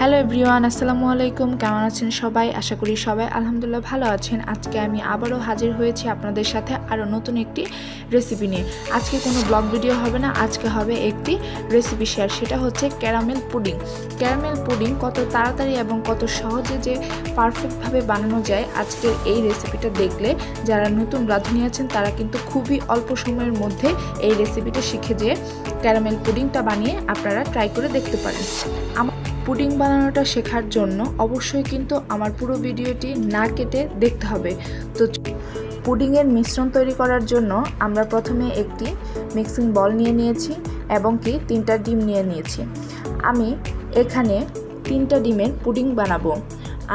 Hello everyone, আসসালামু আলাইকুম। কেমন আছেন সবাই? আশা করি সবাই আলহামদুলিল্লাহ ভালো আছেন। আজকে আমি আবারও হাজির হয়েছি আপনাদের সাথে আরও নতুন একটি রেসিপি নিয়ে। আজকে কোনো ব্লগ ভিডিও হবে না, আজকে হবে একটি রেসিপি শেয়ার। সেটা হচ্ছে ক্যারামেল পুডিং। ক্যারামেল পুডিং কত তাড়াতাড়ি এবং কত সহজে যে পারফেক্টভাবে বানানো যায়, আজকের এই রেসিপিটা দেখলে যারা নতুন রাঁধুনি আছেন তারা কিন্তু খুবই অল্প সময়ের মধ্যে এই রেসিপিটা শিখে যেয়ে ক্যারামেল পুডিংটা বানিয়ে আপনারা ট্রাই করে দেখতে পারেন। পুডিং বানানোটা শেখার জন্য অবশ্যই কিন্তু আমার পুরো ভিডিওটি না কেটে দেখতে হবে। তো পুডিংয়ের মিশ্রণ তৈরি করার জন্য আমরা প্রথমে একটি মিক্সিং বল নিয়ে নিয়েছি এবং কি 3টা ডিম নিয়ে নিয়েছি। আমি এখানে 3টা ডিমের পুডিং বানাবো।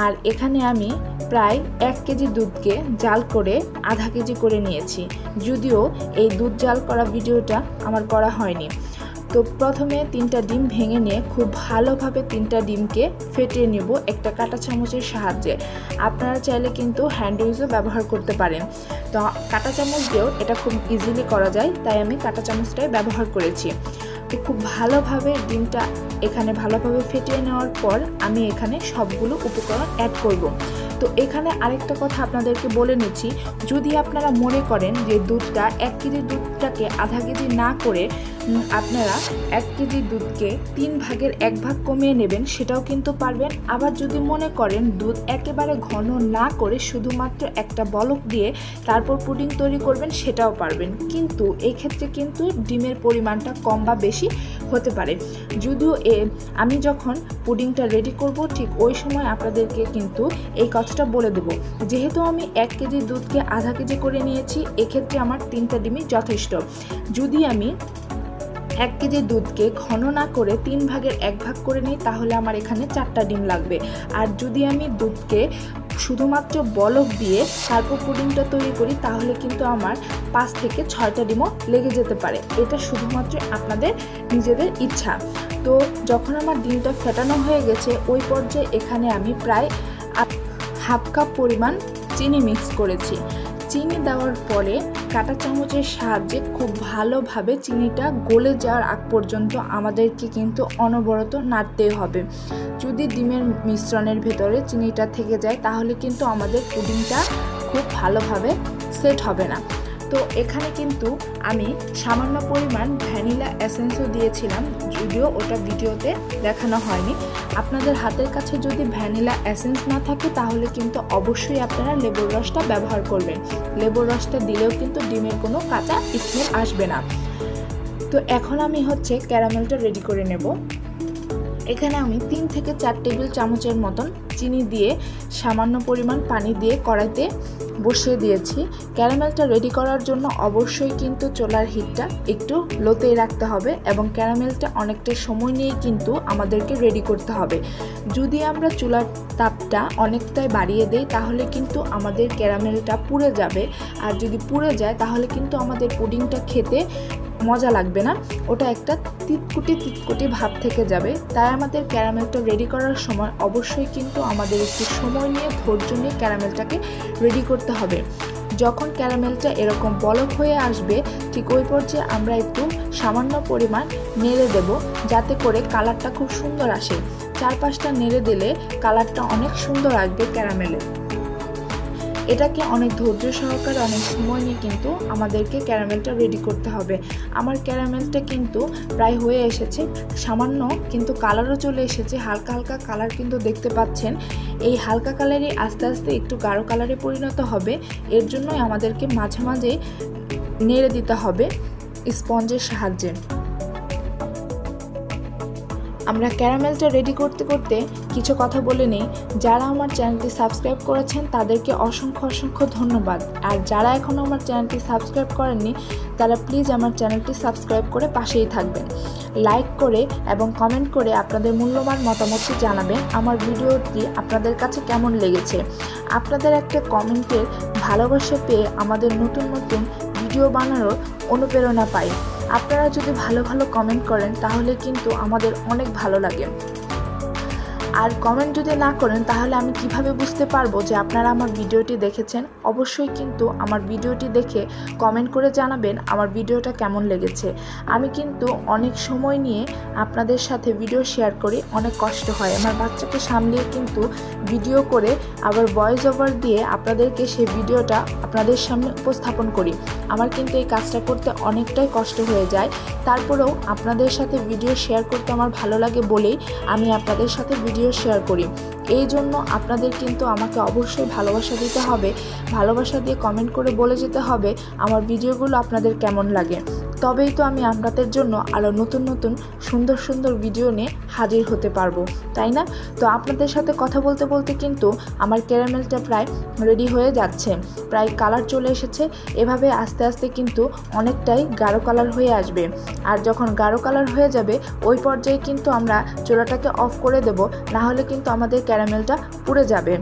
আর এখানে আমি প্রায় 1 কেজি দুধকে জাল করে আধা কেজি করে নিয়েছি, যদিও এই দুধ জাল করা ভিডিওটা আমার করা হয়নি। তো প্রথমে 3টা ডিম ভেঙে নিয়ে খুব ভালোভাবে 3টা ডিমকে ফেটিয়ে নেব একটা কাঁটা চামচের সাহায্যে। আপনারা চাইলে কিন্তু হ্যান্ড উইজও ব্যবহার করতে পারেন। তো কাঁটা চামচ দিয়েও এটা খুব ইজিলি করা যায়, তাই আমি কাঁটা চামচটাই ব্যবহার করেছি। তো খুব ভালোভাবে ডিমটা এখানে ভালোভাবে ফেটিয়ে নেওয়ার পর আমি এখানে সবগুলো উপকরণ অ্যাড করব। তো এখানে আরেকটা কথা আপনাদেরকে বলে নিচ্ছি, যদি আপনারা মনে করেন যে দুধটা 1 কেজি দুধটাকে আধা কেজি না করে আপনারা 1 কেজি দুধকে 3 ভাগের 1 ভাগ কমিয়ে নেবেন, সেটাও কিন্তু পারবেন। আবার যদি মনে করেন দুধ একেবারে ঘন না করে শুধুমাত্র একটা বলক দিয়ে তারপর পুডিং তৈরি করবেন, সেটাও পারবেন। কিন্তু এই ক্ষেত্রে কিন্তু ডিমের পরিমাণটা কম বা বেশি হতে পারে। যদিও আমি যখন পুডিংটা রেডি করব ঠিক ওই সময় আপনাদেরকে কিন্তু এই কথাটা বলে দেবো। যেহেতু আমি 1 কেজি দুধকে আধা কেজি করে নিয়েছি, এক্ষেত্রে আমার 3টা ডিমই যথেষ্ট। যদি আমি 1 কেজি দুধকে ঘন না করে 3 ভাগের 1 ভাগ করে নিই, তাহলে আমার এখানে 4টা ডিম লাগবে। আর যদি আমি দুধকে শুধুমাত্র বলক দিয়ে তারপর পুডিংটা তৈরি করি, তাহলে কিন্তু আমার 5 থেকে 6টা ডিমও লেগে যেতে পারে। এটা শুধুমাত্র আপনাদের নিজেদের ইচ্ছা। তো যখন আমার ডিমটা ফেটানো হয়ে গেছে, ওই পর্যায়ে এখানে আমি প্রায় হাফ কাপ পরিমাণ চিনি মিক্স করেছি। চিনি দেওয়ার পরে কাঁটা চামচের সাহায্যে খুব ভালোভাবে চিনিটা গলে যাওয়ার আগ পর্যন্ত আমাদেরকে কিন্তু অনবরত নাড়তেই হবে। যদি ডিমের মিশ্রণের ভেতরে চিনিটা থেকে যায়, তাহলে কিন্তু আমাদের পুডিংটা খুব ভালোভাবে সেট হবে না। তো এখানে কিন্তু আমি সামান্য পরিমাণ ভ্যানিলা এসেন্সও দিয়েছিলাম, যদিও ওটা ভিডিওতে দেখানো হয়নি। আপনাদের হাতের কাছে যদি ভ্যানিলা এসেন্স না থাকে, তাহলে কিন্তু অবশ্যই আপনারা লেবুর রসটা ব্যবহার করবেন। লেবুর রসটা দিলেও কিন্তু ডিমের কোনো কাঁচা স্মেল আসবে না। তো এখন আমি ক্যারামেলটা রেডি করে নেব। এখানে আমি 3 থেকে 4 টেবিল চামচের মতন চিনি দিয়ে সামান্য পরিমাণ পানি দিয়ে কড়াইতে বসিয়ে দিয়েছি। ক্যারামেলটা রেডি করার জন্য অবশ্যই কিন্তু চুলার হিটটা একটু লোতেই রাখতে হবে এবং ক্যারামেলটা অনেকটা সময় নিয়ে কিন্তু আমাদেরকে রেডি করতে হবে। যদি আমরা চুলার তাপটা অনেকটাই বাড়িয়ে দেই, তাহলে কিন্তু আমাদের ক্যারামেলটা পুড়ে যাবে। আর যদি পুড়ে যায়, তাহলে কিন্তু আমাদের পুডিংটা খেতে মজা লাগবে না, ওটা একটা তিতকুটি ভাব থেকে যাবে। তাই আমাদের ক্যারামেলটা রেডি করার সময় অবশ্যই কিন্তু আমাদের একটু সময় নিয়ে ধৈর্য নিয়ে ক্যারামেলটাকে রেডি করতে হবে। যখন ক্যারামেলটা এরকম বলক হয়ে আসবে, ঠিক ওই পর্যায়ে আমরা একটু সামান্য পরিমাণ নেড়ে দেব, যাতে করে কালারটা খুব সুন্দর আসে। 4-5টা নেড়ে দিলে কালারটা অনেক সুন্দর আসবে ক্যারামেলে। এটাকে অনেক ধৈর্য সহকারে অনেক সময় নিয়ে কিন্তু আমাদেরকে ক্যারামেলটা রেডি করতে হবে। আমার ক্যারামেলটা কিন্তু প্রায় হয়ে এসেছে, সামান্য কিন্তু কালারও চলে এসেছে। হালকা হালকা কালার কিন্তু দেখতে পাচ্ছেন। এই হালকা কালারই আস্তে আস্তে একটু গাঢ় কালারে পরিণত হবে। এর জন্যই আমাদেরকে মাঝে মাঝে নেড়ে দিতে হবে স্পঞ্জের সাহায্যে। আমরা ক্যারামেলটা রেডি করতে করতে কিছু কথা বলে নিই। যারা আমার চ্যানেলটি সাবস্ক্রাইব করেছেন তাদেরকে অসংখ্য ধন্যবাদ। আর যারা এখনও আমার চ্যানেলটি সাবস্ক্রাইব করেননি, তারা প্লিজ আমার চ্যানেলটি সাবস্ক্রাইব করে পাশেই থাকবেন। লাইক করে এবং কমেন্ট করে আপনাদের মূল্যবান মতামতটি জানাবেন আমার ভিডিওটি আপনাদের কাছে কেমন লেগেছে। আপনাদের একটা কমেন্টের ভালোবাসা পেয়ে আমাদের নতুন ভিডিও বানানোর অনুপ্রেরণা পাই। আপনারা যদি ভালো কমেন্ট করেন, তাহলে কিন্তু আমাদের অনেক ভালো লাগে। আর কমেন্ট যদি না করেন তাহলে আমি কিভাবে বুঝতে পারবো যে আপনারা আমার ভিডিওটি দেখেছেন। অবশ্যই কিন্তু আমার ভিডিওটি দেখে কমেন্ট করে জানাবেন আমার ভিডিওটা কেমন লেগেছে। আমি কিন্তু অনেক সময় নিয়ে আপনাদের সাথে ভিডিও শেয়ার করি, অনেক কষ্ট হয় আমার বাচ্চাকে সামলিয়ে কিন্তু ভিডিও করে আবার ভয়েস ওভার দিয়ে আপনাদেরকে সেই ভিডিওটা আপনাদের সামনে উপস্থাপন করি। আমার কিন্তু এই কাজটা করতে অনেকটাই কষ্ট হয়ে যায়, তারপরেও আপনাদের সাথে ভিডিও শেয়ার করতে আমার ভালো লাগে বলেই আমি আপনাদের সাথে ভিডিও শেয়ার করি। এই জন্য আপনাদের কিন্তু আমাকে অবশ্যই ভালোবাসা দিতে হবে, ভালোবাসা দিয়ে কমেন্ট করে বলে যেতে হবে আমার ভিডিওগুলো আপনাদের কেমন লাগে। তবেই তো আমি আপনাদের জন্য আরও নতুন নতুন সুন্দর সুন্দর ভিডিও নিয়ে হাজির হতে পারবো, তাই না? তো আপনাদের সাথে কথা বলতে বলতে কিন্তু আমার ক্যারামেলটা প্রায় রেডি হয়ে যাচ্ছে, প্রায় কালার চলে এসেছে। এভাবে আস্তে আস্তে কিন্তু অনেকটাই গাঢ় কালার হয়ে আসবে। আর যখন গাঢ় কালার হয়ে যাবে ওই পর্যায়ে কিন্তু আমরা চুলাটাকে অফ করে দেব, না হলে কিন্তু আমাদের ক্যারামেলটা পুড়ে যাবে।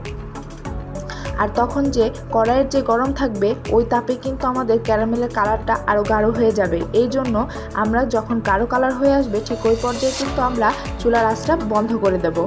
আর তখন যে কড়াইয়ের যে গরম থাকবে ওই তাপে কিন্তু আমাদের ক্যারামেলের কালারটা আরও গাঢ় হয়ে যাবে। এই জন্য আমরা যখন গাঢ় কালার হয়ে আসবে ঠিক ওই পর্যায়ে কিন্তু আমরা চুলার আঁচটা বন্ধ করে দেব।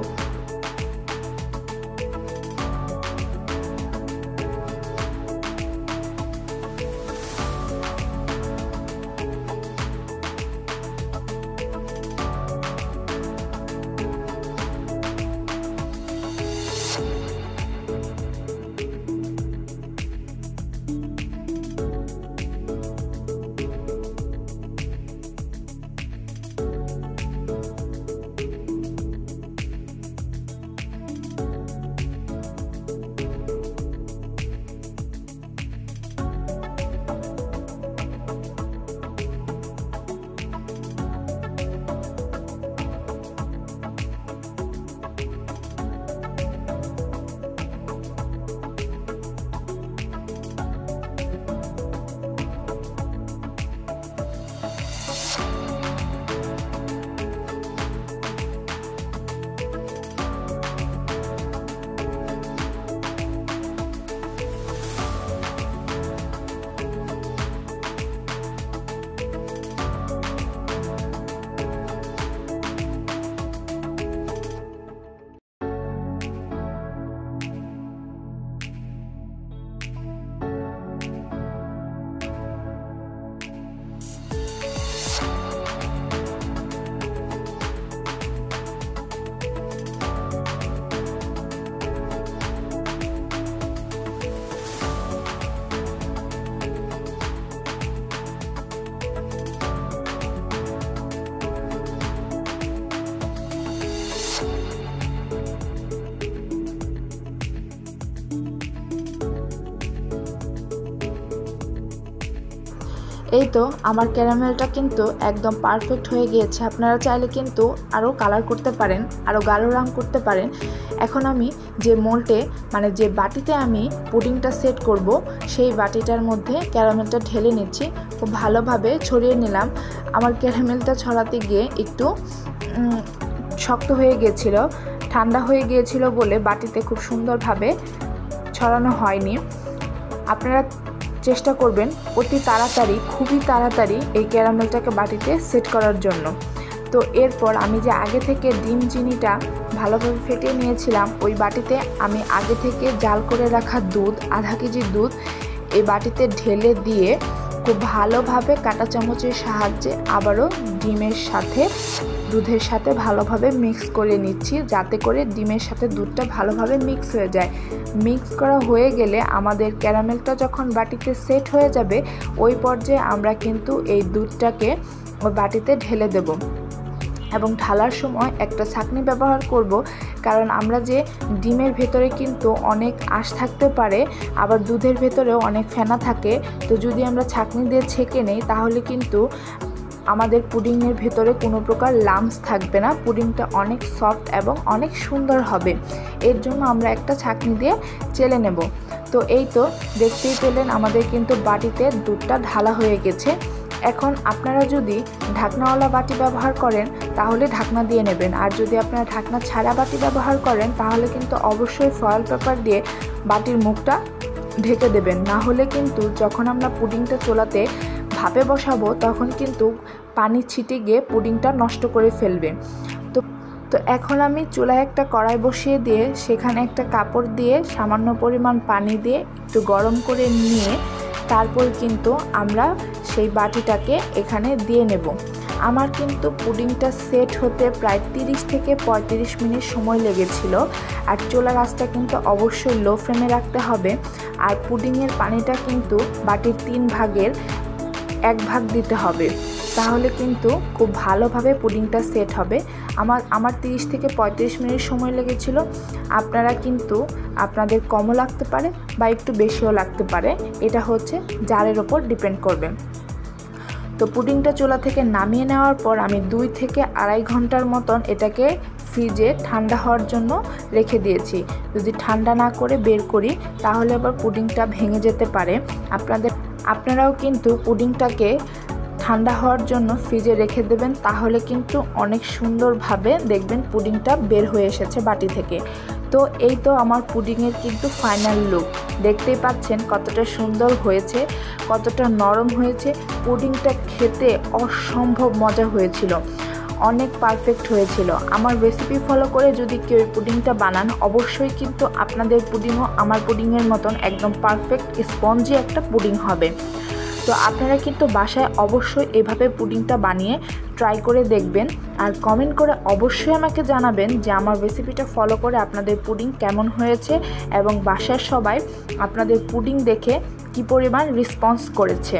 এই তো আমার ক্যারামেলটা কিন্তু একদম পারফেক্ট হয়ে গিয়েছে। আপনারা চাইলে কিন্তু আরও কালার করতে পারেন, আরও গাঢ় রং করতে পারেন। এখন আমি যে মোল্ডে মানে যে বাটিতে আমি পুডিংটা সেট করব সেই বাটিটার মধ্যে ক্যারামেলটা ঢেলে নিচ্ছি। খুব ভালোভাবে ছড়িয়ে নিলাম। আমার ক্যারামেলটা ছড়াতে গিয়ে একটু শক্ত হয়ে গিয়েছিল, ঠান্ডা হয়ে গিয়েছিল বলে বাটিতে খুব সুন্দরভাবে ছড়ানো হয়নি। আপনারা চেষ্টা করবেন অতি তাড়াতাড়ি, খুবই তাড়াতাড়ি এই ক্যারামেলটাকে বাটিতে সেট করার জন্য। তো এরপর আমি যে আগে থেকে ডিম চিনিটা ভালোভাবে ফেটিয়ে নিয়েছিলাম ওই বাটিতে আমি আগে থেকে জাল করে রাখা দুধ, আধা কেজি দুধ এই বাটিতে ঢেলে দিয়ে খুব ভালোভাবে কাঁটা চামচের সাহায্যে আবারও ডিমের সাথে দুধের সাথে ভালোভাবে মিক্স করে নিচ্ছি, যাতে করে ডিমের সাথে দুধটা ভালোভাবে মিক্স হয়ে যায়। মিক্স করা হয়ে গেলে আমাদের ক্যারামেলটা যখন বাটিতে সেট হয়ে যাবে ওই পর্যায়ে আমরা কিন্তু এই দুধটাকে ওই বাটিতে ঢেলে দেব। এবং ঢালার সময় একটা ছাঁকনি ব্যবহার করব, কারণ আমরা যে ডিমের ভেতরে কিন্তু অনেক আঁশ থাকতে পারে, আবার দুধের ভেতরেও অনেক ফেনা থাকে। তো যদি আমরা ছাঁকনি দিয়ে ছেঁকে নেই তাহলে কিন্তু আমাদের পুডিংয়ের ভেতরে কোনো প্রকার লাম্পস থাকবে না, পুডিংটা অনেক সফট এবং অনেক সুন্দর হবে। এর জন্য আমরা একটা ছাঁকনি দিয়ে চেলে নেব। তো এই তো দেখতেই পেলেন আমাদের কিন্তু বাটিতে দুধটা ঢালা হয়ে গেছে। এখন আপনারা যদি ঢাকনাওয়ালা বাটি ব্যবহার করেন তাহলে ঢাকনা দিয়ে নেবেন, আর যদি আপনারা ঢাকনা ছাড়া বাটি ব্যবহার করেন তাহলে কিন্তু অবশ্যই ফয়েল পেপার দিয়ে বাটির মুখটা ঢেকে দেবেন। না হলে কিন্তু যখন আমরা পুডিংটা চুলাতে ভাপে বসাবো তখন কিন্তু পানি ছিটে গিয়ে পুডিংটা নষ্ট করে ফেলবে। তো তো এখন আমি চুলায় একটা কড়াই বসিয়ে দিয়ে সেখানে একটা কাপড় দিয়ে সামান্য পরিমাণ পানি দিয়ে একটু গরম করে নিয়ে তারপর কিন্তু আমরা সেই বাটিটাকে এখানে দিয়ে নেব। আমার কিন্তু পুডিংটা সেট হতে প্রায় 30 থেকে 35 মিনিট সময় লেগেছিল। আর চুলার আঁচটা কিন্তু অবশ্যই লো ফ্লেমে রাখতে হবে। আর পুডিংয়ের পানিটা কিন্তু বাটির 3 ভাগের 1 ভাগ দিতে হবে, তাহলে কিন্তু খুব ভালোভাবে পুডিংটা সেট হবে। আমার 30 থেকে 35 মিনিট সময় লেগেছিল। আপনারা কিন্তু আপনাদের কমও লাগতে পারে বা একটু বেশিও লাগতে পারে, এটা হচ্ছে জারের ওপর ডিপেন্ড করবে। তো পুডিংটা চুলা থেকে নামিয়ে নেওয়ার পর আমি 2 থেকে আড়াই ঘন্টার মতন এটাকে ফ্রিজে ঠান্ডা হওয়ার জন্য রেখে দিয়েছি। যদি ঠান্ডা না করে বের করি তাহলে আবার পুডিংটা ভেঙে যেতে পারে। আপনারাও কিন্তু পুডিংটাকে ঠান্ডা হওয়ার জন্য ফ্রিজে রেখে দেবেন, তাহলে কিন্তু অনেক সুন্দরভাবে দেখবেন পুডিংটা বের হয়ে এসেছে বাটি থেকে। তো এই তো আমার পুডিংয়ের কিন্তু ফাইনাল লুক, দেখতেই পাচ্ছেন কতটা সুন্দর হয়েছে, কতটা নরম হয়েছে। পুডিংটা খেতে অসম্ভব মজা হয়েছিল, অনেক পারফেক্ট হয়েছিল। আমার রেসিপি ফলো করে যদি কেউ পুডিংটা বানান অবশ্যই কিন্তু আপনাদের পুডিংও আমার পুডিংয়ের মতন একদম পারফেক্ট স্পঞ্জি একটা পুডিং হবে। তো আপনারা কিন্তু বাসায় অবশ্যই এভাবে পুডিংটা বানিয়ে ট্রাই করে দেখবেন আর কমেন্ট করে অবশ্যই আমাকে জানাবেন যে আমার রেসিপিটা ফলো করে আপনাদের পুডিং কেমন হয়েছে এবং বাসার সবাই আপনাদের পুডিং দেখে কি পরিমাণ রেসপন্স করেছে।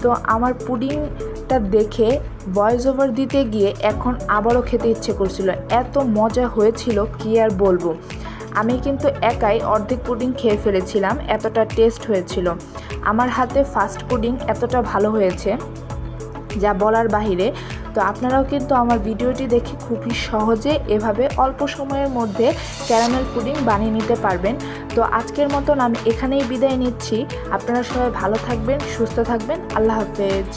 তো আমার পুডিংটা দেখে ভয়েস ওভার দিতে গিয়ে এখন আবারও খেতে ইচ্ছে করছিল, এত মজা হয়েছিল কি আর বলবো। আমি কিন্তু একাই অর্ধেক পুডিং খেয়ে ফেলেছিলাম, এতটা টেস্ট হয়েছিল। আমার হাতে ফার্স্ট পুডিং এতটা ভালো হয়েছে যা বলার বাহিরে। তো আপনারাও কিন্তু আমার ভিডিওটি দেখে খুবই সহজে এভাবে অল্প সময়ের মধ্যে ক্যারামেল পুডিং বানিয়ে নিতে পারবেন। তো আজকের মতন আমি এখানেই বিদায় নিচ্ছি। আপনারা সবাই ভালো থাকবেন, সুস্থ থাকবেন। আল্লাহ হাফেজ।